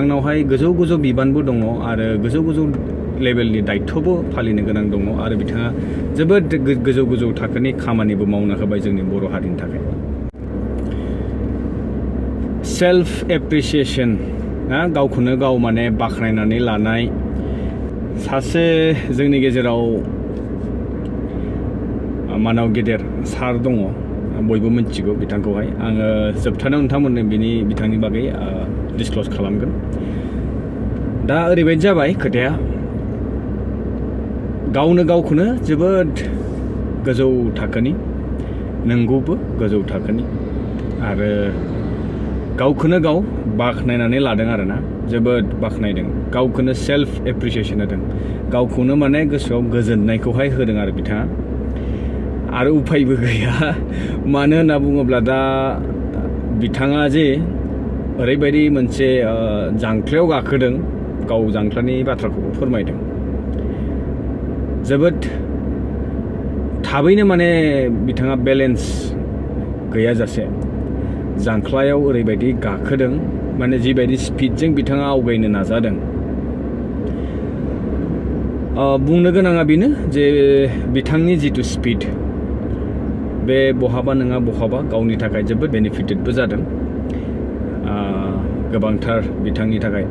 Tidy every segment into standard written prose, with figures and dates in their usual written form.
बिथांनावहाय गोजौ गोजौ बिबानबो दङ आरो गोजौ गोजौ लेभेलनि दायित्वबो फालिनो गोनां दङ आरो बिथाङा जोबोद गोजौ गोजौ थाखोनि खामानिबो मावना होबाय जोंनि बर' हारिनि थाखाय। सेल्फ एप्रिसिएशन ना गावखौनो गाव माने बाख्नायनानै लानाय सासे जोंनि गेजेराव मानाव गेदेर सार दङ बयबो मिथिगौ बिथांखौहाय आङो जोबथारनायाव नोंथांमोननो बिथांनि बागै डिसक्ल'ज खालामगोन। दा ओरैबायदि जाबाय खोथाया गावनो गावखौनो जोबोद गोजौ थाखोनि नंगौबो गोजौ थाखोनि आरो गावखौनो गाव बाख्नायनानै लादों आरोना जोबोद बाख्नायदों गावखौनो सेल्फ एप्रिसिएशन होदों गावखौनो माने गोसोआव गोजोननायखौहाय होदों आरो बिथाङा आरो उफायबो गैया मानो होनना बुङोब्ला दा बिथाङा जे ओरैबायदि मोनसे जांख्लायाव गाखोदों गाव जांख्लानि बाथ्राखौबो फोरमायदों जोबोद थाबैनो माने बिथाङा बेलेन्स गैयाजासे जांख्लायाव ओरैबायदि गाखोदों माने जिबायदि स्पिडजों बिथाङा आवगायनो नाजादों बुंनो गोनाङा बेनो जे बिथांनि जितु स्पिड बे बहाबा नङा बहाबा गावनि थाखाय जोबोद बेनिफिटेडबो जादों गोबांथार बिथांनि थाखाय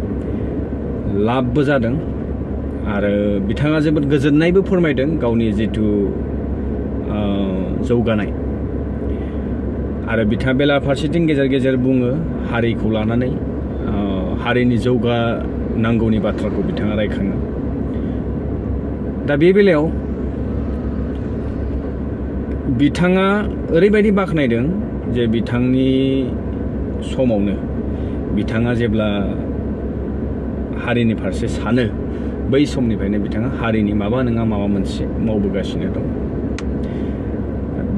लाभबो जादों आरो बिथाङा जोबोद गोजोननायबो फोरमायदों गावनि जितु जौगानाय आरो बिथाङा बेलाफारसेथिं गेजेर गेजेर बुङो हारिखौ लानानै हारिनि जौगानांगौनि बाथ्राखौ बिथाङा रायखाङो। दा बे बेलायाव बिथाङा ओरैबायदि बाख्नायदों जे बिथांनि समावनो बिथाङा जेब्ला हारिनि फारसे सानो बै समनिफ्रायनो बिथाङा हारिनि माबा नङा माबा मोनसे मावबोगासिनो दं।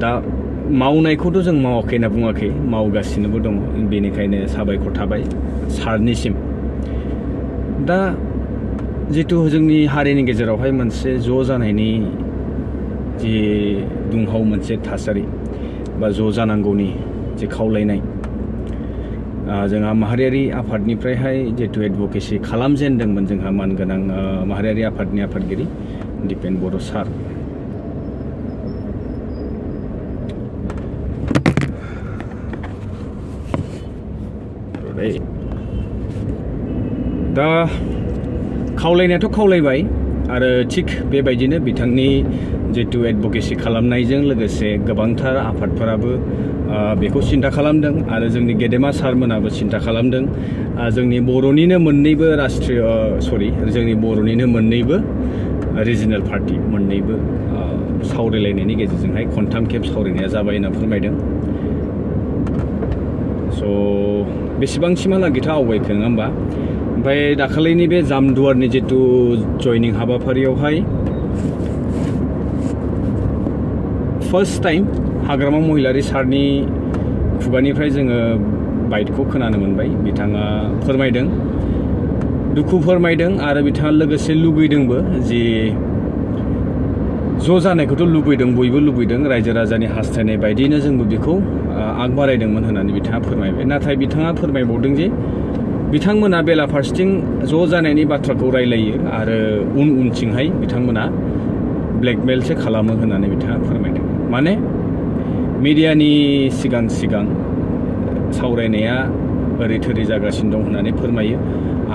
दा मावनायखौथ' जों मावाखै होनना बुङाखै मावगासिनोबो दङ बेनिखायनो साबायखर थाबाय सारनिसिम। दा जितु जोंनि हारिनि गेजेरावहाय मोनसे ज' जानायनि जि दुंहाव मोनसे थासारि बा ज' जानांगौनि जे खावलायनाय जोंहा माहारियारि आफादनिफ्रायहाय जितु एडभकेसि खालामजेनदोंमोन जोंहा मानगोनां माहारियारि आफादनि आफादगिरि दिपेन बर' सार दा खावलायनायाथ' खावलायबाय आरो थिग बेबायदिनो बिथांनि जितु एडभकेसि खालामनायजों लोगोसे गोबांथार आफादफोराबो बेखौ सिन्था खालामदों आरो जोंनि गेदेमा सारमोनाबो सिन्था खालामदों जोंनि बर'निनो मोननैबो जोंनि बर'निनो मोननैबो रिजनेल पार्टि मोननैबो सावरायलायनायनि गेजेरजोंहाय खनथाम खेब सावरायनाया जाबाय होनना फोरमायदों। स' बेसेबांसिमहालागैथ' आवगायखो नङा होमबा ओमफ्राय दाखालिनि बे जामदुवारनि जितु जयनिं हाबाफारियावहाय फार्स्ट टाइम हाग्रामा महिलारि सारनि खुगानिफ्राय जोङो बाइटखौ खोनानो मोनबाय बिथाङा फोरमायदों दुखु फोरमायदों आरो बिथाङा लोगोसे लुगैदोंबो जि ज' जानायखौथ' लुबैदों बयबो लुबैदों रायजो राजानि हास्थायनाय बायदियैनो जोंबो बेखौ आग बारायदोंमोन होननानै बिथाङा फोरमायबाय। नाथाय बिथाङा फोरमायबावदों जे बिथांमोना बेलाफारसेथिं ज' जानायनि बाथ्राखौ रायलायो आरो उनथिंहाय बिथांमोना ब्लेकमेलसो खालामो होननानै बिथाङा फोरमायदों। माने मिडियानि सिगां सावरायनाया ओरै थोरै जागासिनो दं होननानै फोरमायो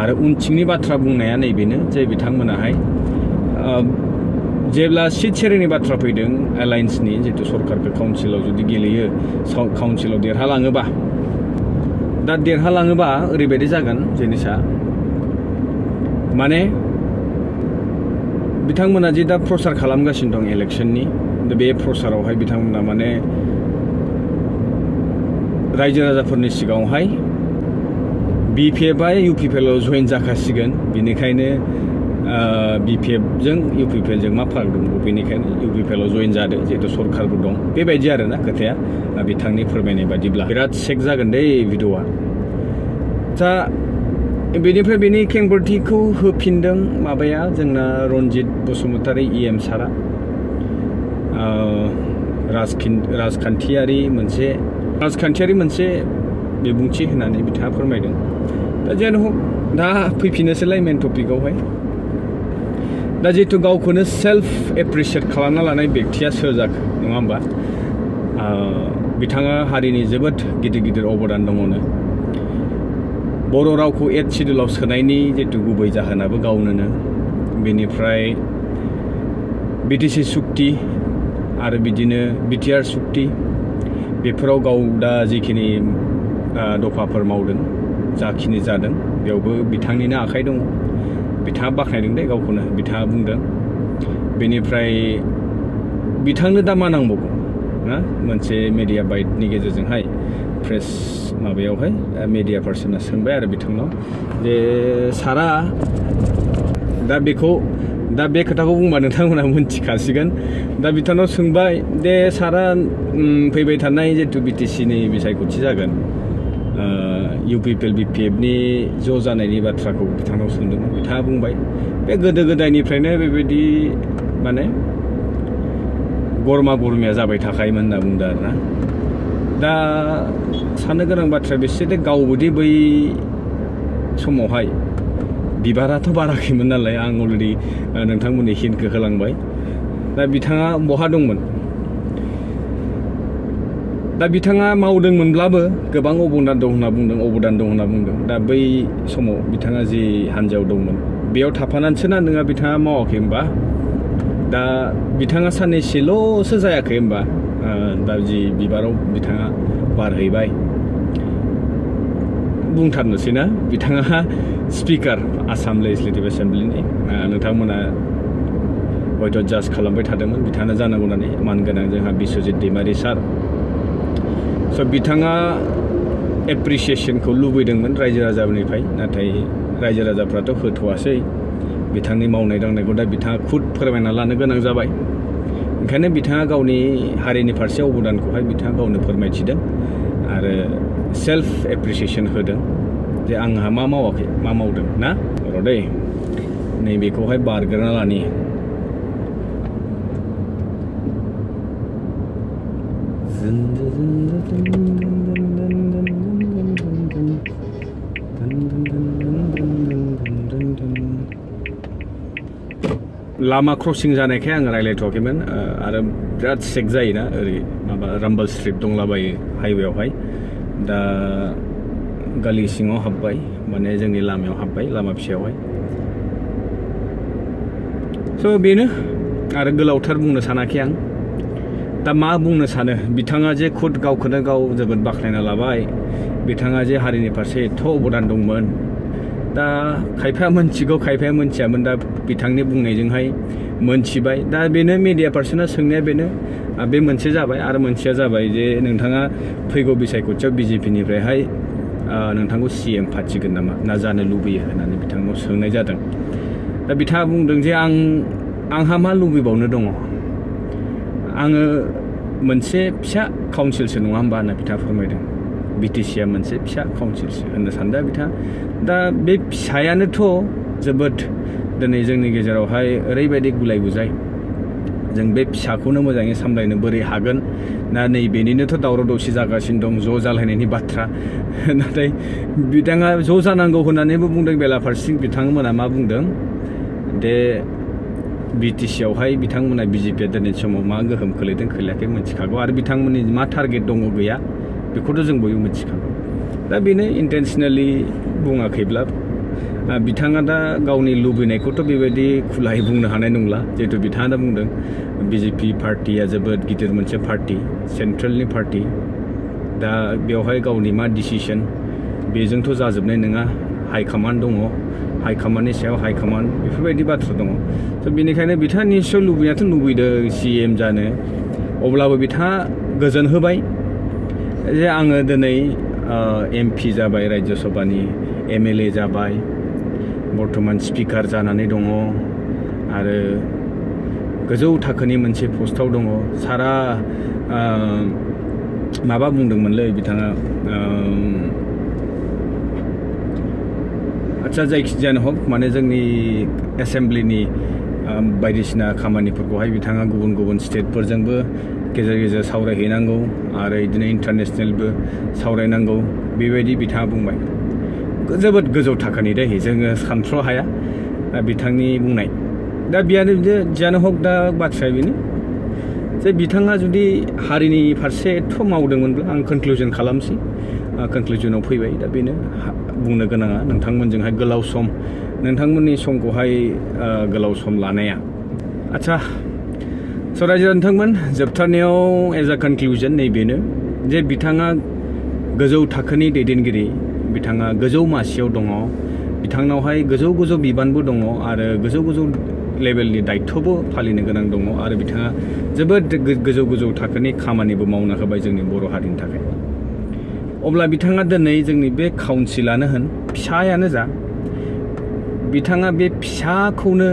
आरो उनथिंनि बाथ्रा बुंनाया नैबेनो जे बिथांमोनाहाय जेब्ला सिट शेरिंनि बाथ्रा फैदों एलायन्सनि जितु सरकारखौ काउन्सिलाव जुदि गेलेयो काउन्सिलाव देरहालाङोबा ओरैबायदि जागोन जिनिसा माने बिथांमोना जे दा प्रचार खालामगासिनो दं इलेक्शननि बे प्रचारावहाय बिथांमोना माने रायजो राजाफोरनि सिगाङावहाय BPF UPPL जइन जाखासिगोन बेनिखायनो BPFजों UPPLजों मा फाराग दं बेनिखायनो UPPL जइन जादों जिहेतु सरकारबो दं बेबायदि आरोना खोथाया बिथांनि फोरमायनाय बादिब्ला बिराद सेक जागोन दे भिडिअआ। दा बेनिफ्राय बेनि खेंफोरथिखौ होफिनदों माबाया जोंना रनजित बसुमतारी EM सारा राजखान्थियारि मोनसे बिबुंथि होननानै बिथाङा फोरमायदों। दा जेन हक दा फैफिनोसैलाय मेन टपिकआवहाय दा जिहेतु गावखौनो सेल्फ एप्रिसिएट खालामना लानाय बेक्तिया सोर जाखो नङा होमबा बिथाङा हारिनि जोबोद गिदिर गिदिर अबदान दङनो बर' रावखौ 8 शिड्युलाव सोनायनि जिहेतु गुबै जाहोनाबो गावनोनो बेनिफ्राय BTC सुक्ति आरो बिदिनो BTR सुक्ति बेफोराव गाव दा जिखिनि दफाफोर मावदों जाखिनि जादों बेयावबो बिथांनिनो आखाइ दङ बिथाङा बाख्नायदों दे गावखौनो बिथाङा बुंदों बेनिफ्राय बिथांनो दा मा नांबावगौ ना मोनसे मिडिया बाइटनि गेजेरजोंहाय प्रेस माबायावहाय मिडिया पार्सना सोंबाय आरो बिथांनाव जे सारा दा बे खोथाखौ बुंबा नोंथांमोना मिन्थिखासिगोन दा बिथांनाव सोंबाय दे सारा फैबाय थानाय जिहेतु BTCनि बिसायख'थि जागोन UPPL BPFनि ज' जानायनि बाथ्राखौ बिथांनाव सोंदोंमोन बिथाङा बुंबाय बे गोदो गोदायनिफ्रायनो बेबायदि माने गरमा गरमिया जाबाय थाखायोमोन होनना बुंदों आरोना दा साननो गोनां बाथ्राया बेसोदे गावबोदि बै समावहाय बिबाराथ' बाराखैमोन नालाय आं अलरेडि नोंथांमोननि हिन्टखौ होलांबाय दा बिथाङा बहा दंमोन दा बिथाङा मावदोंमोनब्लाबो गोबां अबदान दं होनना बुंदों दा बै समाव बिथाङा जि हान्जायाव दंमोन बेयाव थाफानानैसो ना नोङा बिथाङा मावाखै होमबा दा बिथाङा साननैसोल'सो जायाखै होमबा दा जि बिबाराव बिथाङा बारहैबाय बुंथारनोसै ना बिथाङा स्पिकार आसाम लेजिस्लेटिभ एसेम्ब्लिनि नोंथांमोना हयथ' जाज खालामबाय थादोंमोन बिथाङा जानांगौ होननानै मानगोनां जोंहा बिस्वजित दैमारि सार स' बिथाङा एप्रिसिएसनखौ लुबैदोंमोन रायजो राजाफोरनिफ्राय नाथाय रायजो राजाफ्राथ' होथ'वासै बिथांनि मावनाय दांनायखौ दा बिथाङा खुद फोरमायना लानो गोनां जाबाय ओंखायनो बिथाङा गावनि हारिनि फारसे अबदानखौहाय बिथाङा गावनो फोरमायथिदों आरो सेल्फ एप्रिसिएसन होदों जे आंहा मा मावाखै मा मावदों ना र' दै नैबेखौहाय बारग्रोना लानि लामा क्रसिं जानायखाय आं रायज्लायथ'वाखैमोन आरो बिराद सेक जायोना ओरै माबा राम्बल स्ट्रिट दंलाबायो हाइवेआवहाय दा गालि सिङाव हाबबाय माने जोंनि लामायाव हाबबाय लामा फिसायावहाय स' बेनो आरो गोलावथार बुंनो सानाखै आं दा मा बुंनो सानो बिथाङा जे खुद गावखौनो गाव जोबोद बाख्नायना लाबाय बिथाङा जे हारिनि फारसे एथ' अबदान दंमोन दा खायफाया मोनथिगौ खायफाया मोनथियामोन दा बिथांनि बुंनायजोंहाय मोनथिबाय दा बेनो मिडिया पार्सना सोंनाया बेनो बे मोनसे जाबाय आरो मोनसेया जाबाय जे नोंथाङा फैगौ बिसायख'थियाव BJPनिफ्रायहाय नोंथांखौ CM फाथिगोन नामा ना जानो लुबैयो होननानै बिथांनाव सोंनाय जादों दा बिथाङा बुंदों जे आंहा मा लुबैबावनो दङ आङो मोनसे फिसा काउन्सिलसो नङा होमबा होनना बिथाङा फोरमायदों BTCआ मोनसे फिसा काउन्सिलसो होननो सानदों बिथाङा दा बे फिसायानोथ' जोबोद दिनै जोंनि गेजेरावहाय ओरैबायदि गुलाय गुजाय जों बे फिसाखौनो मोजाङै सामलायनो बोरै हागोन ना नैबेनिनोथ' दावराव दावसि जागासिनो दं ज' जालायनायनि बाथ्रा नाथाय बिथाङा ज' जानांगौ होननानैबो बुंदों बेलाफारसेथिं बिथांमोना मा बुंदों दे BTCआवहाय बिथांमोना BJPआ दिनैनि समाव मा गोहोम खोलैदों खोलैयाखै मिथिखागौ आरो बिथांमोननि मा टारगेट दङ गैया बेखौथ' जों बयबो मिथिखागौ दा बेनो इन्टेन्सनेलि बुङाखैब्ला बिथाङा दा गावनि लुबैनायखौथ' बेबायदि खुलायै बुंनो हानाय नंला जिहेतु बिथाङा दा बुंदों BJP पार्टिया जोबोद गिदिर मोनसे पार्टि सेन्ट्रेलनि पार्टि दा बेवहाय गावनि मा डिसिसन बेजोंथ' जाजोबनाय नङा हाइकमान्ड दङ हाइकमान्डनि सायाव हाइकमान्ड बेफोरबायदि बाथ्रा दङ स' बेनिखायनो बिथाङा निस्सय लुबैनायाथ' लुबैदों CM जानो अब्लाबो बिथाङा गोजोन होबाय जे आङो दिनै MP जाबाय राज्य सभानि MLA जाबाय बर्तमान स्पिकार जानानै दङ आरो गोजौ थाखोनि मोनसे पस्टआव दङ सारा माबा बुंदोंमोनलै बिथाङा आच्चा जायखिजायानो हक माने जोंनि एसेम्ब्लिनि बायदिसिना खामानिफोरखौहाय बिथाङा गुबुन गुबुन स्टेटफोरजोंबो गेजेर गेजेर सावरायहैनांगौ आरो बिदिनो इन्टारनेसनेलबो सावरायनांगौ बेबायदि बिथाङा बुंबाय जोबोद गोजौ थाखोनि दै जोङो सानथ्र' हाया बिथांनि बुंनाय दा बेयानो जियानो हक दा बाथ्राया बेनो जे बिथाङा जुदि हारिनि फारसे एथ' मावदोंमोनब्ला आं कनक्लुजन खालामसै कनक्लुजनाव फैबाय दा बेनो बुंनो गोनाङा नोंथांमोनजोंहाय गोलाव सम नोंथांमोननि समखौहाय गोलाव सम लानाया आच्छा स' रायजो नोंथांमोन जोबथारनायाव एज आ कनक्लुजन नैबेनो जे बिथाङा गोजौ थाखोनि दैदेनगिरि बिथाङा गोजौ मासियाव दङ बिथांनावहाय गोजौ गोजौ बिबानबो दङ आरो गोजौ गोजौ लेभेलनि दायित्वबो फालिनो गोनां दङ आरो बिथाङा जोबोद गोजौ गोजौ थाखोनि खामानिबो मावना होबाय जोंनि बर' हारिनि थाखाय अब्ला बिथाङा दिनै जोंनि बे काउन्सिलानो होन फिसायानो जा बिथाङा बे फिसाखौनो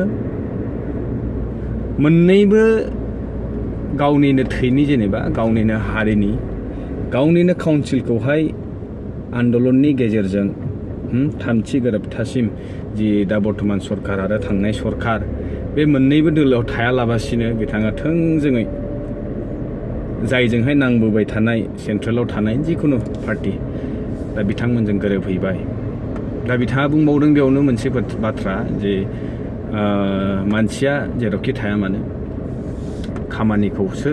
मोननैबो गावनिनो थैनि जेनेबा गावनिनो हारिनि गावनिनो काउन्सिलखौहाय आन्दलननि गेजेरजों थामथि गोरोबथासिम जि दा बर्थमान सरकार आरो थांनाय सरकार बे मोननैबो दोलोआव थायालाबासिनो बिथाङा थोंजोङै जायजोंहाय नांबोबाय थानाय सेन्ट्रेलाव थानाय जिखुनु पार्टि दा बिथांमोनजों गोरोबहैबाय दा बिथाङा बुंबावदों बेयावनो मोनसे बाथ्रा जे मानसिया जेरावखि थाया मानो खामानिखौसो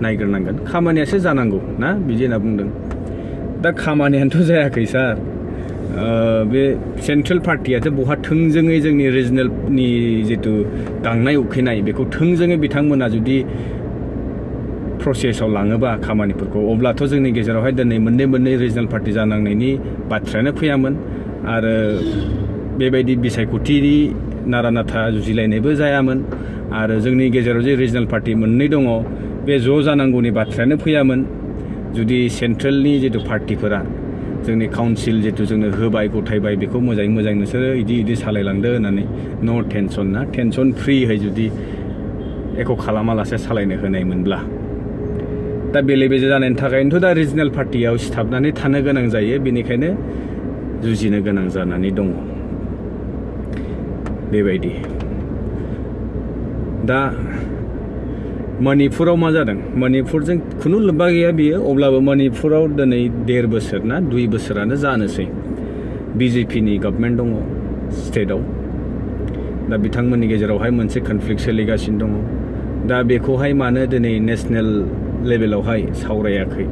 नायग्रोनांगोन खामानियासो जानांगौ ना बिदि होनना बुंदों दा खामानियानोथ' जायाखै सार बे सेन्ट्रेल पार्टियाथ' बहा थोंजोङै जोंनि रिजनेलनि जितु गांनाय उखैनाय बेखौ थोंजोङै बिथांमोना जुदि प्रसेसआव लाङोबा खामानिफोरखौ अब्लाथ' जोंनि गेजेरावहाय दिनै मोननै रिजनेल पार्टि जानांनायनि बाथ्रायानो फैयामोन आरो बेबायदि बिसायख'थिनि नारा नाथा जुजिलायनायबो जायामोन आरो जोंनि गेजेराव जे रिजनेल पार्टि मोननै दङ बे ज' जानांगौनि बाथ्रायानो फैयामोन जुदि सेन्ट्रेलनि जितु पार्टिफोरा जोंनि काउन्सिल जितु जोंनो होबाय गथायबाय बेखौ मोजाङै मोजां नोंसोरो इदि सालायलांदो होननानै नो टेनसन ना टेनसन फ्रियै जुदि एख' खालामालासे सालायनो होनायमोनब्ला दा बेले बेजे जानायनि थाखायनोथ' दा रिजनेल पार्टियाव सिथाबनानै थानो गोनां जायो बेनिखायनो जुजिनो गोनां जानानै दङ बेबायदि दा मणिपुराव मा जादों मणिपुरजों खुनु लोब्बा गैया बियो अब्लाबो मणिपुराव दिनै 1.5 बोसोर ना 2 बोसोरानो जानोसै बिजेपिनि गभर्नमेन्ट दङ स्टेटआव दा बिथांमोननि गेजेरावहाय मोनसे कनफ्लिक्ट सोलिगासिनो दङ दा बेखौहाय मानो दिनै नेसनेल लेभेलावहाय सावरायाखै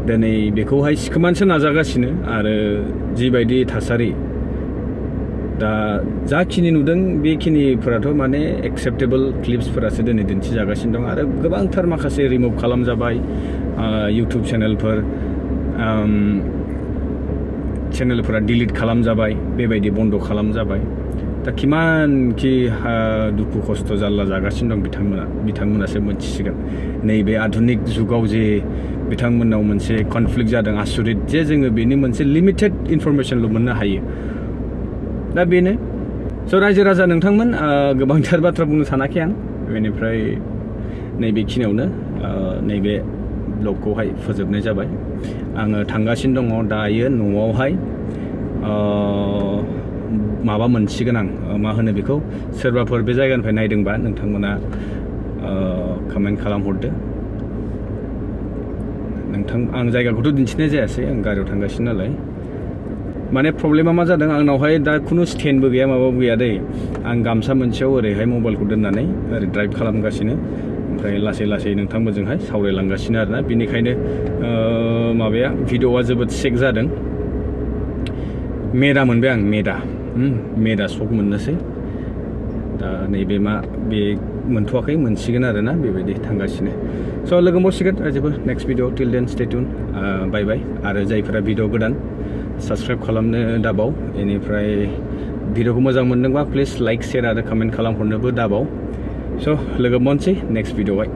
दिनै बेखौहाय सिखोमानोसो नाजागासिनो आरो जिबायदि थासारि दा जाखिनि नुदों बेखिनिफोराथ' माने एक्सेप्टेबल क्लिप्सफोरासो दिनै दिन्थिजागासिनो दं आरो गोबांथार माखासे रिमुभ खालामजाबाय इउटुब चेनेलफोरा डिलिट खालामजाबाय बेबायदि बन्द खालामजाबाय दा किमानखि दुखु खस्थ' जारला जागासिनो दं बिथांमोनासो मोनथिसिगोन नैबे आधुनिक जुगाव जे बिथांमोननाव मोनसे कनफ्लिक्ट जादों आसुरित जे जोङो बेनि मोनसे लिमिटेड इनफरमेसनल' मोननो हायो दा बेनो स' रायजो राजा नोंथांमोन गोबांथार बाथ्रा बुंनो सानाखै आं बेनिफ्राय नैबेखिनियावनो नैबे ब्लगखौहाय फोजोबनाय जाबाय आङो थांगासिनो दङ दायो न'आवहाय माबा मोनसिगोन आं मा होनो बेखौ सोरबाफोर बे जायगानिफ्राय नायदोंबा नोंथांमोना कमेन्ट खालामहरदो आं जायगाखौथ' दिन्थिनाय जायासै आं गारियाव थांगासिनो नालाय माने प्रब्लेमा मा जादों आंनावहाय दा खुनु स्टेन्डबो गैया माबाबो गैया दै आं गामसा मोनसेयाव ओरैहाय मबाइलखौ दोननानै ओरै ड्राइभ खालामगासिनो ओमफ्राय लासै लासै नोंथांमोनजोंहाय सावरायलांगासिनो आरोना बेनिखायनो माबाया भिडिअआ जोबोद सेक जादों मेदा मोनबाय आं मेदा सक मोननोसै दा नैबे बे मोनथ'वाखै मोनसिगोन आरोना बेबायदि थांगासिनो स' लोगो मोनसिगोन रायजोफोर नेक्स्ट भिडिअ टिल देन स्टे ट्युन बाय बाय आरो जायफोरा भिडिअ गोदान साबस्क्राइब खालामनो दाबाव बेनिफ्राय भिडिअखौ मोजां मोनदोंबा प्लिज लाइक शेयार आरो कमेन्ट खालामहरनोबो दाबाव स' लोगो मोनसै नेक्स्ट भिडिअआवहाय